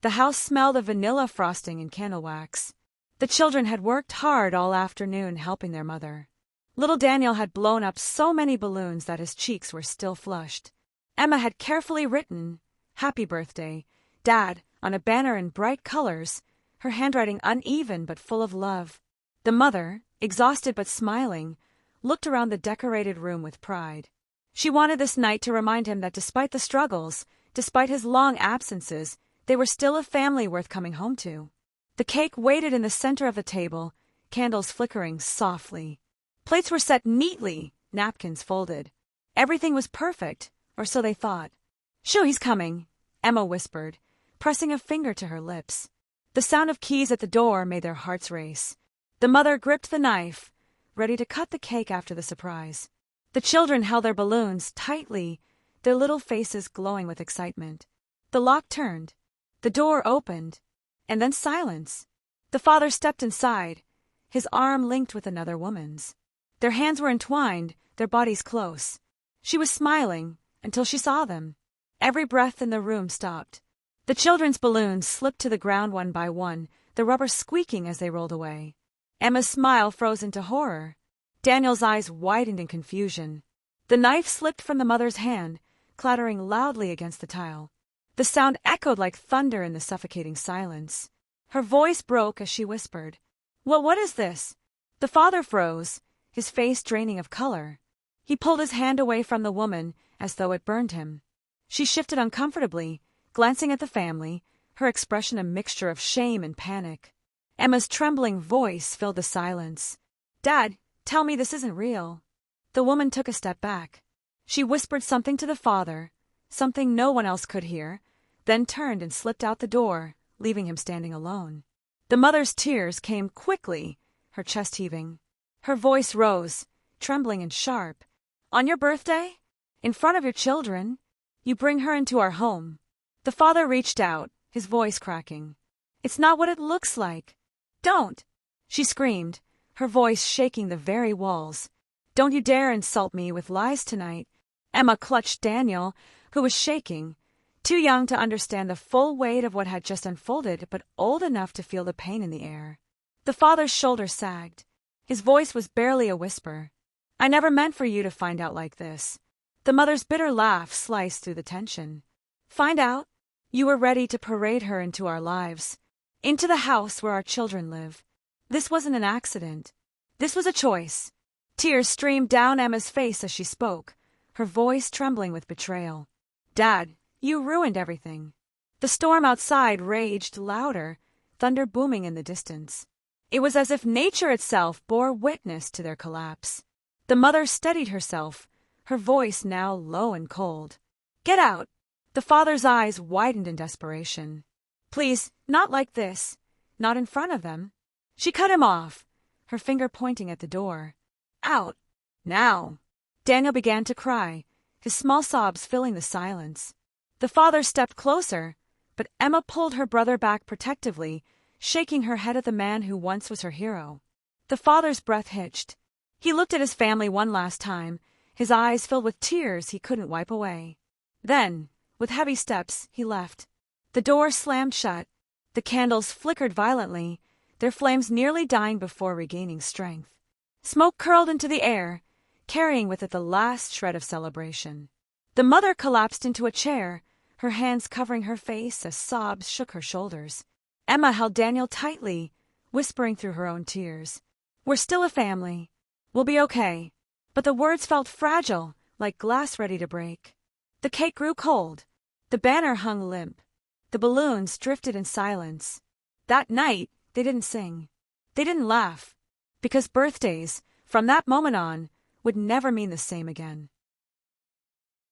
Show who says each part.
Speaker 1: The house smelled of vanilla frosting and candle wax. The children had worked hard all afternoon helping their mother. Little Daniel had blown up so many balloons that his cheeks were still flushed. Emma had carefully written, "Happy Birthday, Dad," on a banner in bright colors, her handwriting uneven but full of love. The mother, exhausted but smiling, looked around the decorated room with pride. She wanted this night to remind him that despite the struggles, despite his long absences, they were still a family worth coming home to. The cake waited in the center of the table, candles flickering softly. Plates were set neatly, napkins folded. Everything was perfect, or so they thought. "Shoo, he's coming," Emma whispered, pressing a finger to her lips. The sound of keys at the door made their hearts race. The mother gripped the knife, ready to cut the cake after the surprise. The children held their balloons tightly, their little faces glowing with excitement. The lock turned. The door opened. And then silence. The father stepped inside, his arm linked with another woman's. Their hands were entwined, their bodies close. She was smiling until she saw them. Every breath in the room stopped. The children's balloons slipped to the ground one by one, the rubber squeaking as they rolled away. Emma's smile froze into horror. Daniel's eyes widened in confusion. The knife slipped from the mother's hand, clattering loudly against the tile. The sound echoed like thunder in the suffocating silence. Her voice broke as she whispered, What is this?" The father froze, his face draining of color. He pulled his hand away from the woman as though it burned him. She shifted uncomfortably, glancing at the family, her expression a mixture of shame and panic. Emma's trembling voice filled the silence. "Dad, tell me this isn't real." The woman took a step back. She whispered something to the father, something no one else could hear, then turned and slipped out the door, leaving him standing alone. The mother's tears came quickly, her chest heaving. Her voice rose, trembling and sharp. "On your birthday? In front of your children? You bring her into our home." The father reached out, his voice cracking. "It's not what it looks like. Don't!" She screamed, her voice shaking the very walls. "Don't you dare insult me with lies tonight." Emma clutched Daniel, who was shaking, too young to understand the full weight of what had just unfolded, but old enough to feel the pain in the air. The father's shoulders sagged. His voice was barely a whisper. "I never meant for you to find out like this." The mother's bitter laugh sliced through the tension. "Find out? You were ready to parade her into our lives, into the house where our children live. This wasn't an accident. This was a choice." Tears streamed down Emma's face as she spoke, her voice trembling with betrayal. "Dad, you ruined everything." The storm outside raged louder, thunder booming in the distance. It was as if nature itself bore witness to their collapse. The mother steadied herself, her voice now low and cold. "Get out!" The father's eyes widened in desperation. "Please, not like this. Not in front of them." She cut him off, her finger pointing at the door. "Out! Now!" Daniel began to cry, his small sobs filling the silence. The father stepped closer, but Emma pulled her brother back protectively, shaking her head at the man who once was her hero. The father's breath hitched. He looked at his family one last time, his eyes filled with tears he couldn't wipe away. Then, with heavy steps, he left. The door slammed shut. The candles flickered violently, their flames nearly dying before regaining strength. Smoke curled into the air, carrying with it the last shred of celebration. The mother collapsed into a chair, her hands covering her face as sobs shook her shoulders. Emma held Daniel tightly, whispering through her own tears, "We're still a family. We'll be okay." But the words felt fragile, like glass ready to break. The cake grew cold. The banner hung limp. The balloons drifted in silence. That night, they didn't sing. They didn't laugh. Because birthdays, from that moment on, would never mean the same again.